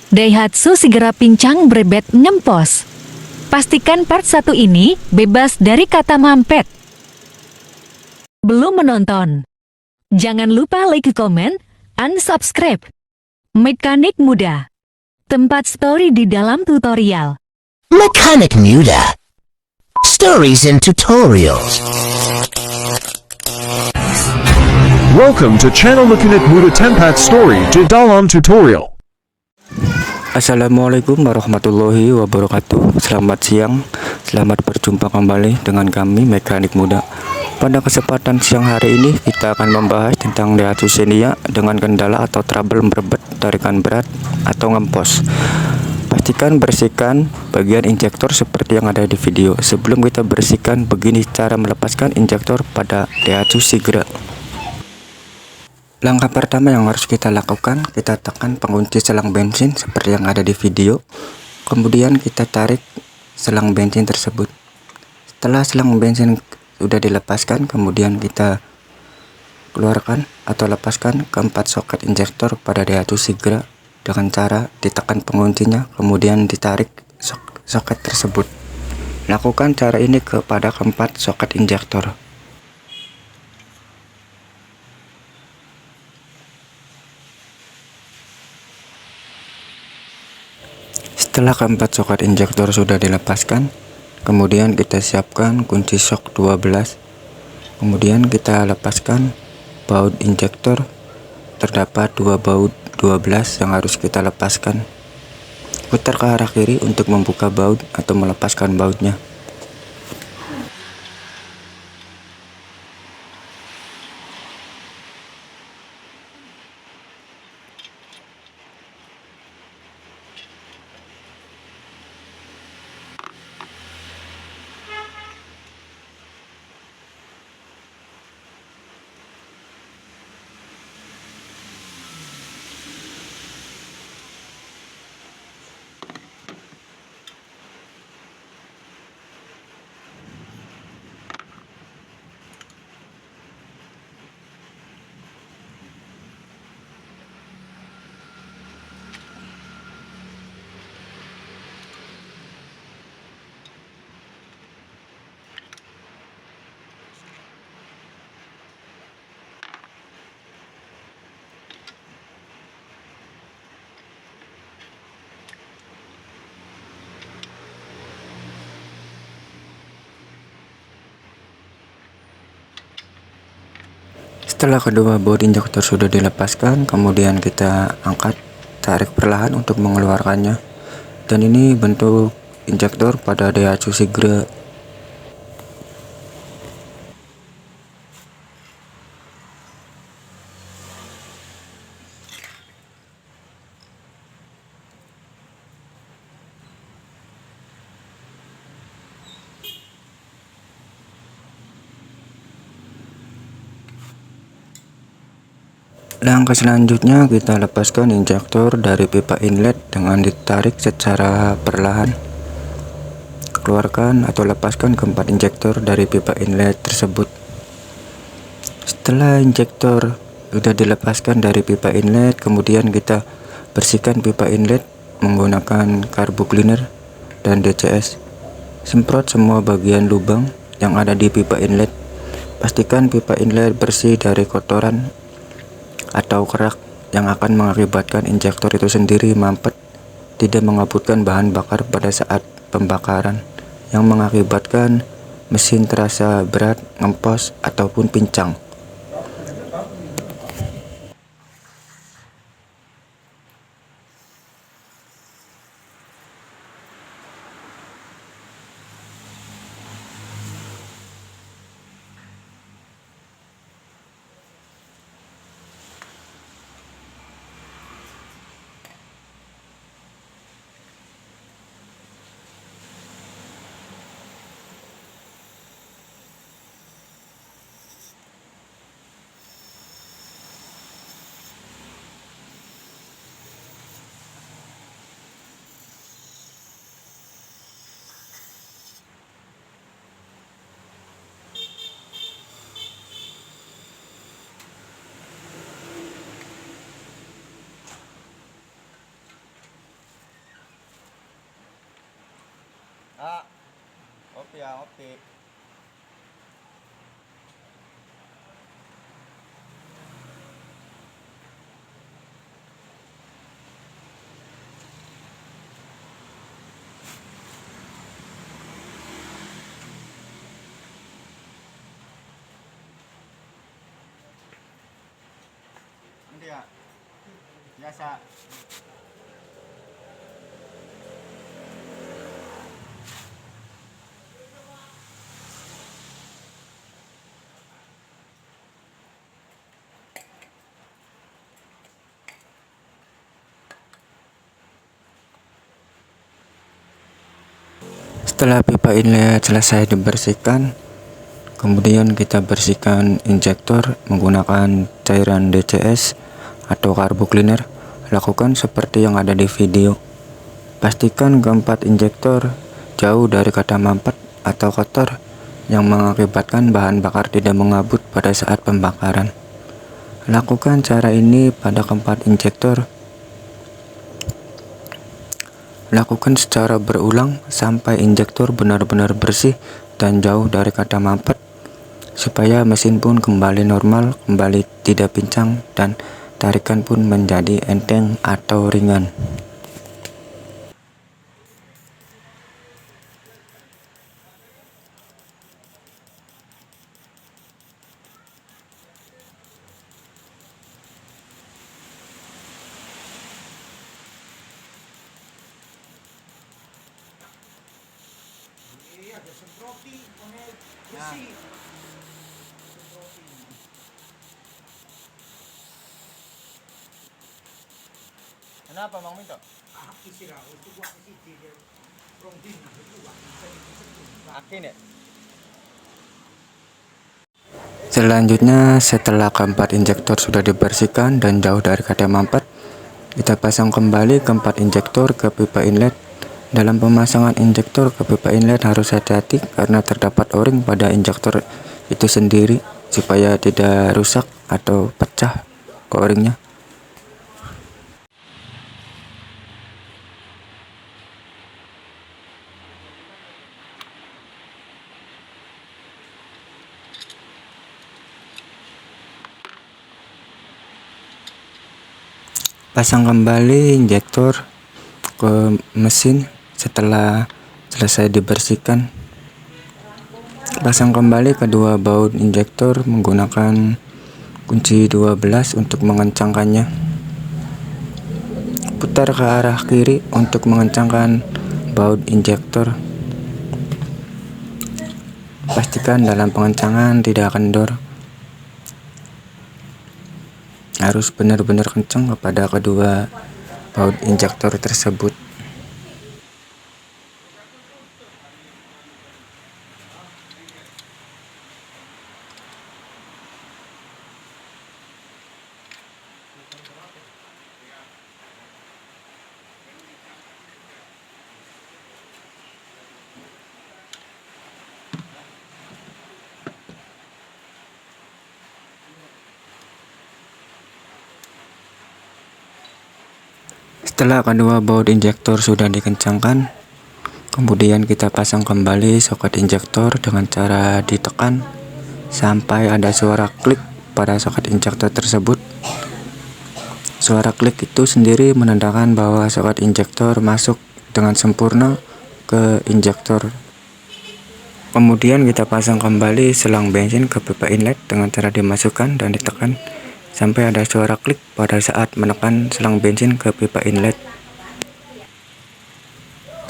Daihatsu segera pincang berebet ngempos. Pastikan part 1 ini bebas dari kata mampet. Belum menonton? Jangan lupa like, komen, unsubscribe. Mekanik muda. Tempat story di dalam tutorial. Mekanik Muda. Stories and tutorials. Welcome to channel Mekanik Muda Tempat Story di dalam tutorial. Assalamualaikum warahmatullahi wabarakatuh. Selamat siang, selamat berjumpa kembali dengan kami Mekanik Muda. Pada kesempatan siang hari ini kita akan membahas tentang Daihatsu Xenia dengan kendala atau trouble merebet tarikan berat atau ngempos. Pastikan bersihkan bagian injektor seperti yang ada di video. Sebelum kita bersihkan, begini cara melepaskan injektor pada Daihatsu Sigra. Langkah pertama yang harus kita lakukan, kita tekan pengunci selang bensin seperti yang ada di video. Kemudian kita tarik selang bensin tersebut. Setelah selang bensin sudah dilepaskan, kemudian kita keluarkan atau lepaskan keempat soket injektor pada Daihatsu Sigra dengan cara ditekan penguncinya, kemudian ditarik soket tersebut. Lakukan cara ini kepada keempat soket injektor. Setelah keempat soket injektor sudah dilepaskan, kemudian kita siapkan kunci shock 12. Kemudian kita lepaskan baut injektor. Terdapat dua baut 12 yang harus kita lepaskan. Putar ke arah kiri untuk membuka baut atau melepaskan bautnya. Setelah kedua baut injektor sudah dilepaskan, kemudian kita angkat, tarik perlahan untuk mengeluarkannya. Dan ini bentuk injektor pada Daihatsu Sigra. Langkah selanjutnya kita lepaskan injektor dari pipa inlet dengan ditarik secara perlahan. Keluarkan atau lepaskan keempat injektor dari pipa inlet tersebut. Setelah injektor sudah dilepaskan dari pipa inlet, kemudian kita bersihkan pipa inlet menggunakan carbo cleaner dan DCS. Semprot semua bagian lubang yang ada di pipa inlet. Pastikan pipa inlet bersih dari kotoran atau kerak yang akan mengakibatkan injektor itu sendiri mampet, tidak mengabutkan bahan bakar pada saat pembakaran, yang mengakibatkan mesin terasa berat, ngempos, ataupun pincang. Ah, kopi ya, kopi. Nanti ya, biasa. Setelah pipa inlet selesai dibersihkan, kemudian kita bersihkan injektor menggunakan cairan DCS atau carbo cleaner. Lakukan seperti yang ada di video. Pastikan keempat injektor jauh dari kata mampet atau kotor yang mengakibatkan bahan bakar tidak mengabut pada saat pembakaran. Lakukan cara ini pada keempat injektor. Lakukan secara berulang sampai injektor benar-benar bersih dan jauh dari kata mampet, supaya mesin pun kembali normal, kembali tidak pincang, dan tarikan pun menjadi enteng atau ringan. Kenapa Mang Minto? Akin ya? Selanjutnya, setelah keempat injektor sudah dibersihkan dan jauh dari kata mampet, kita pasang kembali keempat injektor ke pipa inlet. Dalam pemasangan injektor ke pipa inlet harus hati-hati karena terdapat o-ring pada injektor itu sendiri, supaya tidak rusak atau pecah o-ringnya. Pasang kembali injektor ke mesin setelah selesai dibersihkan. Pasang kembali kedua baut injektor menggunakan kunci 12 untuk mengencangkannya. Putar ke arah kiri untuk mengencangkan baut injektor. Pastikan dalam pengencangan tidak kendor. Harus benar-benar kencang kepada kedua baut injektor tersebut. Setelah kedua baut injektor sudah dikencangkan, kemudian kita pasang kembali soket injektor dengan cara ditekan sampai ada suara klik pada soket injektor tersebut. Suara klik itu sendiri menandakan bahwa soket injektor masuk dengan sempurna ke injektor. Kemudian kita pasang kembali selang bensin ke pipa inlet dengan cara dimasukkan dan ditekan sampai ada suara klik pada saat menekan selang bensin ke pipa inlet.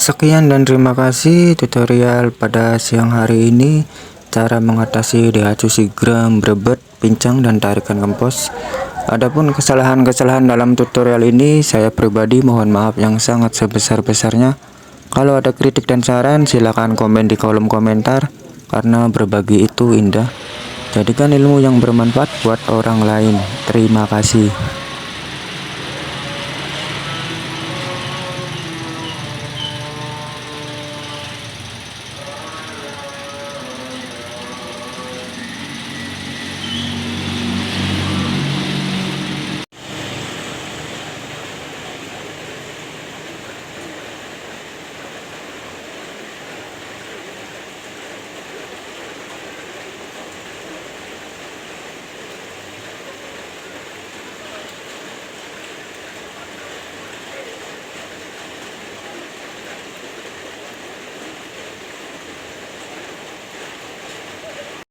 Sekian dan terima kasih tutorial pada siang hari ini, cara mengatasi daihatsu Sigram, brebet, pincang, dan tarikan kempos. Adapun kesalahan-kesalahan dalam tutorial ini, saya pribadi mohon maaf yang sangat sebesar-besarnya. Kalau ada kritik dan saran, silakan komen di kolom komentar, karena berbagi itu indah. Jadikan ilmu yang bermanfaat buat orang lain. Terima kasih.